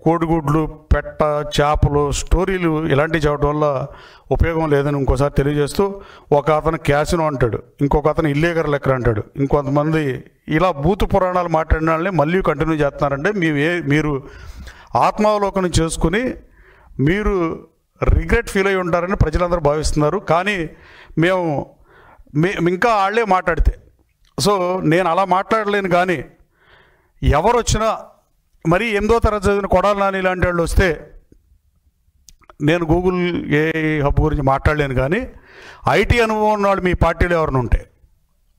కోడిగుడ్లు, పెట్ట, చేపలు, స్టోరీలు ఇలాంటివి చెప్పడం వల్ల ఉపయోగం లేదని ఇంకోసారి తెలియజేస్తూ, ఒక అతను క్యాసినో అంటాడు, ఇంకొక అతను ఇల్లీగల్ లెక్కర్ అంటాడు, ఇంకొంతమంది ఇలా భూత పురాణాలు మాట్లాడిన వాళ్ళని మళ్ళీ కంటిన్యూ చేస్తున్నారంటే మీరు ఆత్మావలోకనం చేసుకుని మీరు రిగ్రెట్ ఫీల్ అయి ఉంటారని ప్రజలందరూ భావిస్తున్నారు. కానీ మేము ఇంకా వాళ్ళే మాట్లాడితే, సో నేను అలా మాట్లాడలేను. కానీ ఎవరు వచ్చినా, మరి 8వ తరగతి చదివిన కొడాలి నాని లాంటి వాళ్ళు వస్తే నేను గూగుల్ ఏఐ హబ్ గురించి మాట్లాడలేను. కానీ ఐటీ అనుభవం ఉన్న వాళ్ళు మీ పార్టీలో ఎవరైనా ఉంటే,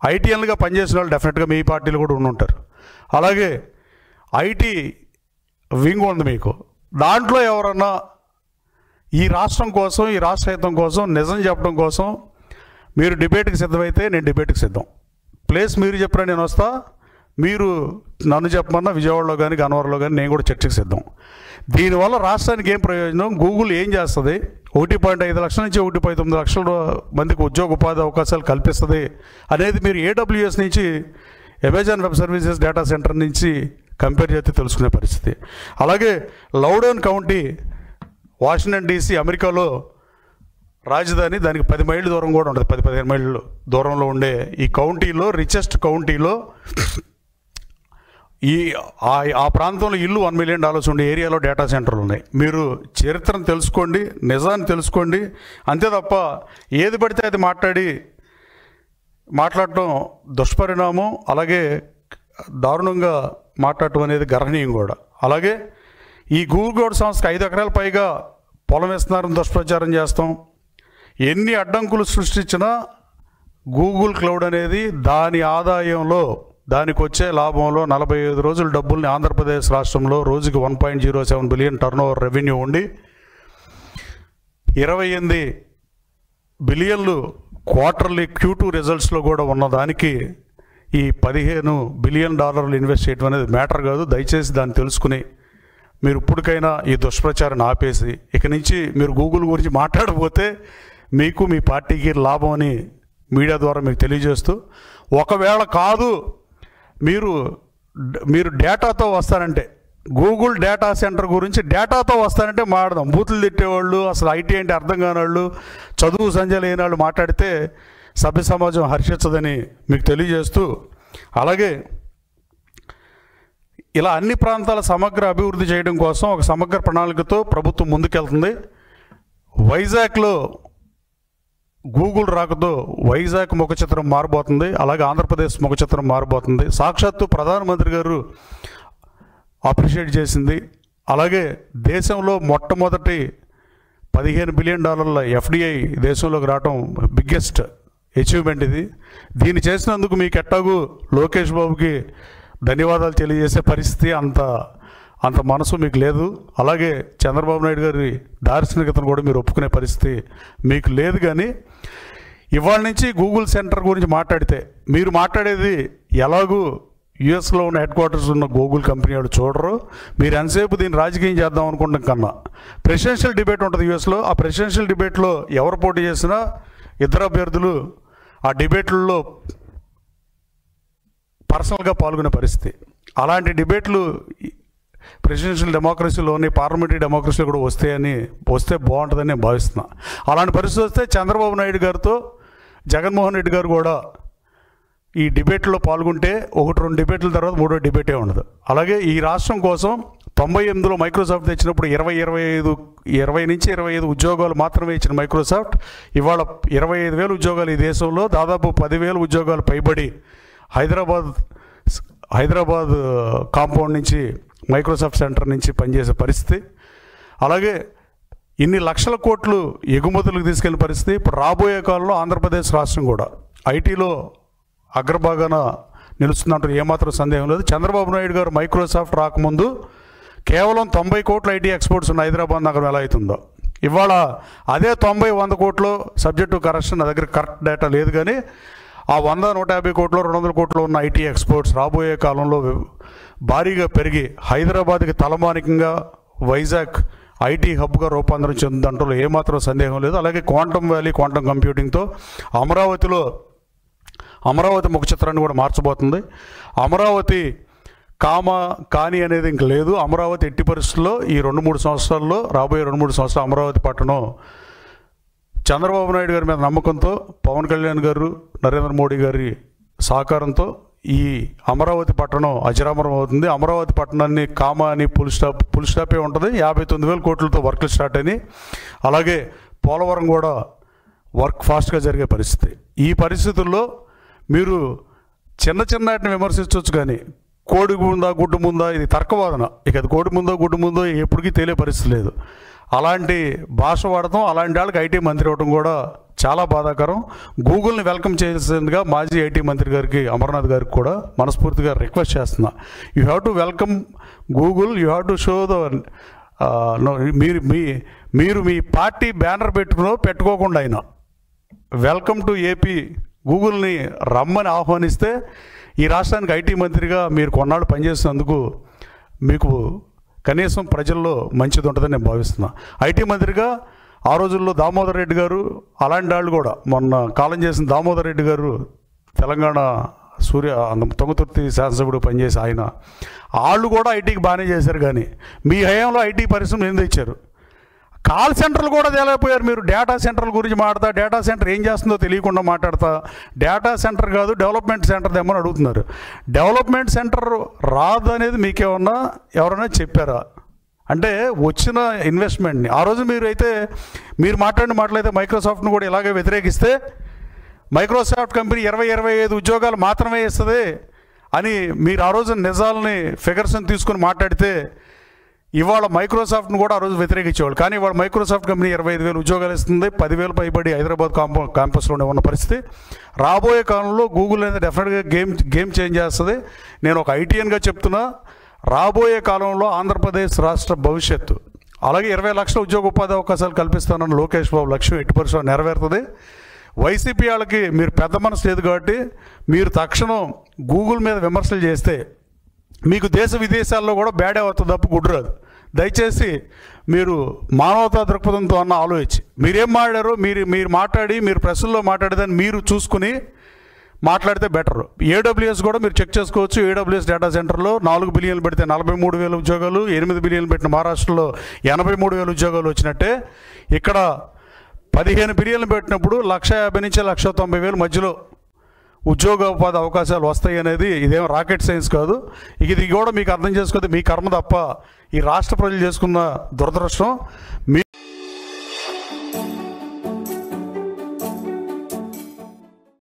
ఐటీఎన్లుగా పనిచేసిన వాళ్ళు డెఫినెట్గా మీ పార్టీలో కూడా ఉండుంటారు. అలాగే ఐటీ వింగ్ ఉంది మీకు, దాంట్లో ఎవరన్నా ఈ రాష్ట్రం కోసం, ఈ రాష్ట్ర హితం కోసం నిజం చెప్పడం కోసం మీరు డిబేట్కి సిద్ధమైతే నేను డిబేట్కి సిద్ధం. ప్లేస్ మీరు చెప్పరా నేను వస్తా, మీరు నన్ను చెప్పమన్నా విజయవాడలో కానీ గన్నవరంలో కానీ నేను కూడా చర్చకు సిద్ధం. దీనివల్ల రాష్ట్రానికి ఏం ప్రయోజనం, గూగుల్ ఏం చేస్తుంది, 1.5 లక్షల నుంచి 1.9 లక్షల మందికి ఉద్యోగ ఉపాధి అవకాశాలు కల్పిస్తుంది అనేది మీరు AWS నుంచి, Amazon web services data centre నుంచి కంపేర్ చేస్తే తెలుసుకునే పరిస్థితి. అలాగే లౌడౌన్ కౌంటీ, వాషింగ్టన్ DC అమెరికాలో రాజధాని, దానికి 10 మైళ్ళ దూరం కూడా ఉంటుంది, 10-15 మైళ్ళు దూరంలో ఉండే ఈ కౌంటీలో, రిచెస్ట్ కౌంటీలో, ఆ ప్రాంతంలో ఇల్లు $1 మిలియన్ ఉండే ఏరియాలో డేటా సెంటర్లు ఉన్నాయి. మీరు చరిత్రను తెలుసుకోండి, నిజాన్ని తెలుసుకోండి, అంతే తప్ప ఏది పడితే అది మాట్లాడటం దుష్పరిణామం. అలాగే దారుణంగా మాట్లాడటం అనేది గర్హనీయం కూడా. అలాగే ఈ గూగుల్ సంస్థకి 5 ఎకరాల పైగా పొలం ఇస్తున్నారని దుష్ప్రచారం చేస్తాం. ఎన్ని అడ్డంకులు సృష్టించినా గూగుల్ క్లౌడ్ అనేది దాని ఆదాయంలో, దానికి వచ్చే లాభంలో 45 రోజుల డబ్బుల్ని ఆంధ్రప్రదేశ్ రాష్ట్రంలో రోజుకి 1.07 బిలియన్ టర్నోవర్ రెవెన్యూ ఉండి 28 బిలియన్లు క్వార్టర్లీ Q2 రిజల్ట్స్లో కూడా ఉన్నదానికి ఈ $15 బిలియన్ ఇన్వెస్ట్ చేయడం అనేది మ్యాటర్ కాదు. దయచేసి దాన్ని తెలుసుకుని మీరు ఇప్పటికైనా ఈ దుష్ప్రచారాన్ని ఆపేసి ఇక నుంచి మీరు గూగుల్ గురించి మాట్లాడకపోతే మీకు, మీ పార్టీకి లాభం అని మీడియా ద్వారా మీకు తెలియజేస్తూ, ఒకవేళ కాదు మీరు డేటాతో వస్తారంటే, గూగుల్ డేటా సెంటర్ గురించి డేటాతో వస్తారంటే మాట్లాడదాం. బూతులు తిట్టేవాళ్ళు, అసలు ఐటీ అంటే అర్థం కాని వాళ్ళు, చదువు సంజయ్ లేని వాళ్ళు మాట్లాడితే సభ్య సమాజం హర్షించదని మీకు తెలియజేస్తూ, అలాగే ఇలా అన్ని ప్రాంతాల సమగ్ర అభివృద్ధి చేయడం కోసం ఒక సమగ్ర ప్రణాళికతో ప్రభుత్వం ముందుకెళ్తుంది. వైజాగ్లో గూగుల్ రాకతో వైజాగ్ ముఖ చిత్రం మారబోతుంది. అలాగే ఆంధ్రప్రదేశ్ ముఖ చిత్రం మారబోతుంది. సాక్షాత్తు ప్రధానమంత్రి గారు అప్రిషియేట్ చేసింది. అలాగే దేశంలో మొట్టమొదటి $15 బిలియన్ FDI దేశంలోకి రావడం బిగ్గెస్ట్ అచీవ్మెంట్ ఇది. దీన్ని చేసినందుకు మీకు ఎట్టాగు లోకేష్ బాబుకి ధన్యవాదాలు తెలియజేసే పరిస్థితి అంత మనసు మీకు లేదు. అలాగే చంద్రబాబు నాయుడు గారి దార్శనికతను కూడా మీరు ఒప్పుకునే పరిస్థితి మీకు లేదు. కానీ ఇవాళ నుంచి గూగుల్ సెంటర్ గురించి మాట్లాడితే, మీరు మాట్లాడేది ఎలాగూ యుఎస్లో ఉన్న హెడ్ క్వార్టర్స్ ఉన్న గూగుల్ కంపెనీ వాళ్ళు చూడరు. మీరు ఎంతసేపు దీన్ని రాజకీయం చేద్దాం అనుకుంటాం కన్నా ప్రెసిడెన్షియల్ డిబేట్ ఉంటుంది యుఎస్లో. ఆ ప్రెసిడెన్షియల్ డిబేట్లో ఎవరు పోటీ చేసినా ఇద్దరు అభ్యర్థులు ఆ డిబేట్లలో పర్సనల్గా పాల్గొనే పరిస్థితి. అలాంటి డిబేట్లు ప్రెసిడెన్షియల్ డెమోక్రసీలోని, పార్లమెంటరీ డెమోక్రసీలో కూడా వస్తే బాగుంటుందని నేను భావిస్తున్నా. అలాంటి పరిస్థితి వస్తే చంద్రబాబు నాయుడు గారితో జగన్మోహన్ రెడ్డి గారు కూడా ఈ డిబేట్లో పాల్గొంటే 1-2 డిబేట్ల తర్వాత 3వ డిబేటే ఉండదు. అలాగే ఈ రాష్ట్రం కోసం 98లో మైక్రోసాఫ్ట్ తెచ్చినప్పుడు 20 నుంచి 25 ఉద్యోగాలు మాత్రమే ఇచ్చిన మైక్రోసాఫ్ట్ ఇవాళ 25,000 ఉద్యోగాలు ఈ దేశంలో, దాదాపు 10,000 ఉద్యోగాలు పైబడి హైదరాబాద్ కాంపౌండ్ నుంచి, మైక్రోసాఫ్ట్ సెంటర్ నుంచి పనిచేసే పరిస్థితి. అలాగే ఇన్ని లక్షల కోట్లు ఎగుమతులకు తీసుకెళ్లిన పరిస్థితి. ఇప్పుడు రాబోయే కాలంలో ఆంధ్రప్రదేశ్ రాష్ట్రం కూడా ఐటీలో అగ్రభాగాన నిలుస్తుందంటారు, ఏమాత్రం సందేహం లేదు. చంద్రబాబు నాయుడు గారు మైక్రోసాఫ్ట్ రాకముందు కేవలం 90 కోట్ల ఐటీ ఎక్స్పోర్ట్స్ ఉన్న హైదరాబాద్ నగరం ఎలా అవుతుందో, ఇవాళ అదే 90-100 కోట్లు సబ్జెక్ట్ టు కరెక్షన్. నా దగ్గర కరెక్ట్ డేటా లేదు, కానీ ఆ 100-150 కోట్లు 200 కోట్లు ఉన్న ఐటీ ఎక్స్పోర్ట్స్ రాబోయే కాలంలో భారీగా పెరిగి హైదరాబాద్కి తలమానికంగా వైజాగ్ ఐటీ హబ్గా రూపాంతరం చెందుతుందంటూ ఏమాత్రం సందేహం లేదు. అలాగే క్వాంటమ్ వ్యాలీ, క్వాంటమ్ కంప్యూటింగ్తో అమరావతి ముఖ చిత్రాన్ని కూడా మార్చబోతుంది. అమరావతి కానీ అనేది ఇంక లేదు. అమరావతి ఎట్టి పరిస్థితుల్లో ఈ 2-3 సంవత్సరాల్లో, రాబోయే 2-3 సంవత్సరాలు అమరావతి పట్టణం చంద్రబాబు నాయుడు గారి మీద నమ్మకంతో, పవన్ కళ్యాణ్ గారు, నరేంద్ర మోడీ గారి సహకారంతో ఈ అమరావతి పట్టణం అజరామరం అవుతుంది. అమరావతి పట్టణాన్ని కామా అని ఫుల్ స్టాపే ఉంటుంది. 59,000 కోట్లతో వర్క్లు స్టార్ట్ అయినాయి. అలాగే పోలవరం కూడా వర్క్ ఫాస్ట్గా జరిగే పరిస్థితి. ఈ పరిస్థితుల్లో మీరు చిన్నటిని విమర్శించవచ్చు, కానీ కోడి ముందా గుడ్డు ముందా ఇది తర్కవాదన. ఇక అది కోడి ముందో గుడ్డు ముందో ఎప్పటికీ తేలే పరిస్థితి లేదు. అలాంటి భాష వాడటం, అలాంటి వాళ్ళకి ఐటీ మంత్రి అవ్వడం కూడా చాలా బాధాకరం. గూగుల్ని వెల్కమ్ చేసేందుగా మాజీ ఐటీ మంత్రి గారికి, అమర్నాథ్ గారికి కూడా మనస్ఫూర్తిగా రిక్వెస్ట్ చేస్తున్నా. You have to welcome Google. You have to show the మీరు మీ పార్టీ బ్యానర్ పెట్టుకోకుండా అయినా వెల్కమ్ టు ఏపీ గూగుల్ని రమ్మని ఆహ్వానిస్తే ఈ రాష్ట్రానికి ఐటీ మంత్రిగా మీరు కొన్నాళ్ళు పనిచేసినందుకు మీకు కనీసం ప్రజల్లో మంచిది ఉంటుందని నేను భావిస్తున్నా. ఐటీ మంత్రిగా ఆ రోజుల్లో దామోదర్ రెడ్డి గారు, అలాంటి వాళ్ళు కూడా, మొన్న కాలం చేసిన దామోదర్ రెడ్డి గారు తెలంగాణ తుంగతుర్తి శాసనసభ్యుడు పనిచేసి ఆయన, వాళ్ళు కూడా ఐటీకి బాగానే చేశారు. కానీ మీ హయాంలో ఐటీ పరిశ్రమ ఏం తెచ్చారు? కాల్ సెంటర్లు కూడా తేలేకపోయారు. మీరు డేటా సెంటర్ల గురించి మాట్లాడతా, డేటా సెంటర్ ఏం చేస్తుందో తెలియకుండా మాట్లాడతా, డేటా సెంటర్ కాదు డెవలప్మెంట్ సెంటర్ తెమ్మని అడుగుతున్నారు. డెవలప్మెంట్ సెంటర్ రాదు అనేది మీకేమన్నా ఎవరైనా చెప్పారా? అంటే వచ్చిన ఇన్వెస్ట్మెంట్ని ఆ రోజు మీరు మాట్లాడిన మాటలైతే మైక్రోసాఫ్ట్ను కూడా ఇలాగే వ్యతిరేకిస్తే, మైక్రోసాఫ్ట్ కంపెనీ 20-25 ఉద్యోగాలు మాత్రమే ఇస్తుంది అని మీరు ఆ రోజు నిజాలని, ఫిగర్స్ని తీసుకుని మాట్లాడితే, ఇవాళ మైక్రోసాఫ్ట్ను కూడా ఆ రోజు వ్యతిరేకించేవాళ్ళు. కానీ ఇవాళ మైక్రోసాఫ్ట్ కంపెనీ 25,000 ఉద్యోగాలు ఇస్తుంది. 10,000 పైబడి హైదరాబాద్ క్యాంపస్లోనే ఉన్న పరిస్థితి. రాబోయే కాలంలో గూగుల్ అనేది డెఫినెట్గా గేమ్ చేంజ్ చేస్తుంది. నేను ఒక ఐటీఎన్గా చెప్తున్నా, రాబోయే కాలంలో ఆంధ్రప్రదేశ్ రాష్ట్ర భవిష్యత్తు, అలాగే 20 లక్షల ఉద్యోగ ఉపాధి అవకాశాలు కల్పిస్తానన్న లోకేష్ బాబు లక్ష్యం 80% నెరవేరుతుంది. వైసీపీ వాళ్ళకి మీరు పెద్ద మనసు లేదు కాబట్టి మీరు తక్షణం గూగుల్ మీద విమర్శలు చేస్తే మీకు దేశ విదేశాల్లో కూడా బ్యాడే అవుతుంది తప్ప గుడ్డు రాదు. దయచేసి మీరు మానవతా దృక్పథంతో అన్న ఆలోచించి మీరేం మాట్లాడారో మీరు మాట్లాడి, మీరు ప్రెస్సుల్లో మాట్లాడేదాన్ని మీరు చూసుకుని మాట్లాడితే బెటర్. ఏడబ్ల్యూఎస్ కూడా మీరు చెక్ చేసుకోవచ్చు. ఏడబ్ల్యూఎస్ డేటా సెంటర్లో 4 బిలియన్లు పెడితే 43,000 ఉద్యోగాలు, 8 బిలియన్లు పెట్టిన మహారాష్ట్రలో 83,000 ఉద్యోగాలు వచ్చినట్టే, ఇక్కడ 15 బిలియన్లు పెట్టినప్పుడు 150,000 నుంచి 190,000 మధ్యలో ఉద్యోగ ఉపాధి అవకాశాలు వస్తాయి అనేది ఇదేం రాకెట్ సైన్స్ కాదు. ఇది కూడా మీకు అర్థం చేసుకోవద్దు, మీ కర్మ తప్ప ఈ రాష్ట్ర ప్రజలు చేసుకున్న దురదృష్టం.